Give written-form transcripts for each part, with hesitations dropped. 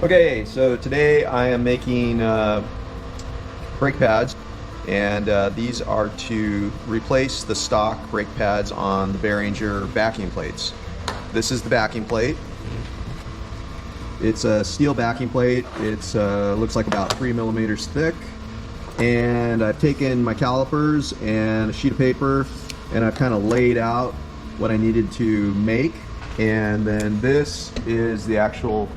Okay, so today I am making brake pads, and these are to replace the stock brake pads on the Behringer backing plates. This is the backing plate. It's a steel backing plate. It's looks like about 3 millimeters thick, and I've taken my calipers and a sheet of paper and I've kind of laid out what I needed to make, and then this is the actual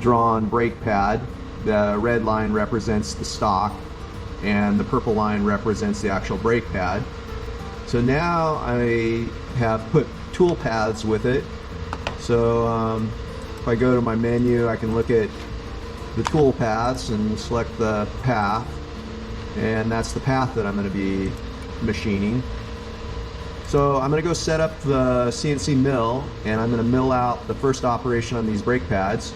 drawn brake pad. The red line represents the stock and the purple line represents the actual brake pad. So now I have put tool paths with it. So if I go to my menu, I can look at the tool paths and select the path, and that's the path that I'm going to be machining. So I'm going to go set up the CNC mill, and I'm going to mill out the first operation on these brake pads.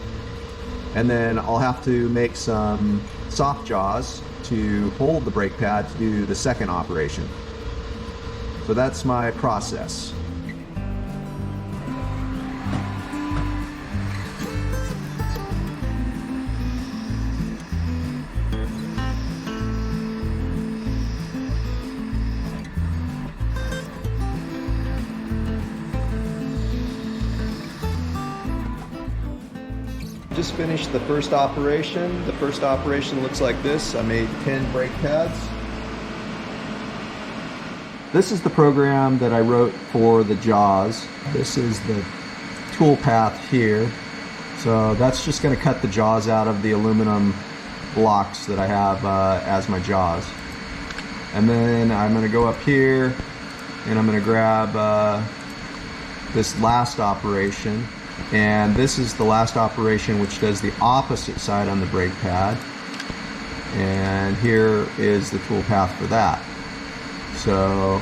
And then I'll have to make some soft jaws to hold the brake pad to do the second operation. So that's my process. Just finished the first operation. The first operation looks like this. I made 10 brake pads. This is the program that I wrote for the jaws. This is the tool path here. So that's just going to cut the jaws out of the aluminum blocks that I have as my jaws. And then I'm going to go up here and I'm going to grab this last operation. And this is the last operation, which does the opposite side on the brake pad. And here is the tool path for that. So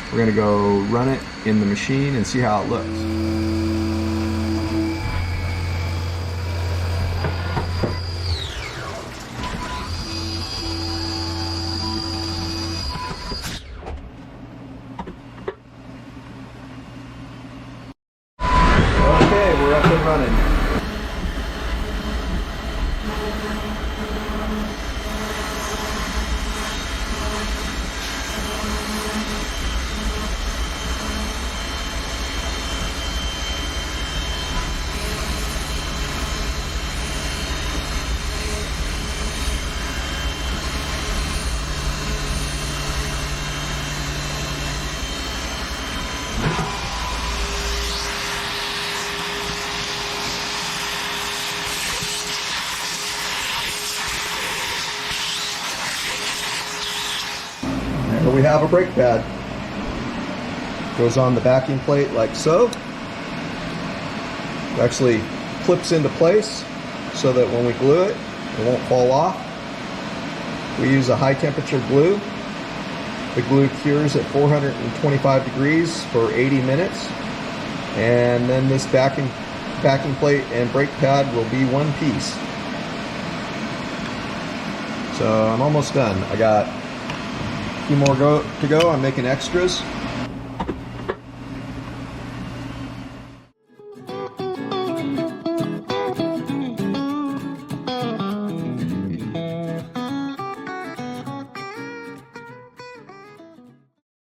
we're going to go run it in the machine and see how it looks. We're up and running. Here we have a brake pad. Goes on the backing plate like so. It actually clips into place so that when we glue it, it won't fall off. We use a high temperature glue. The glue cures at 425 degrees for 80 minutes. And then this backing plate and brake pad will be one piece. So I'm almost done. I got a few more to go. I'm making extras.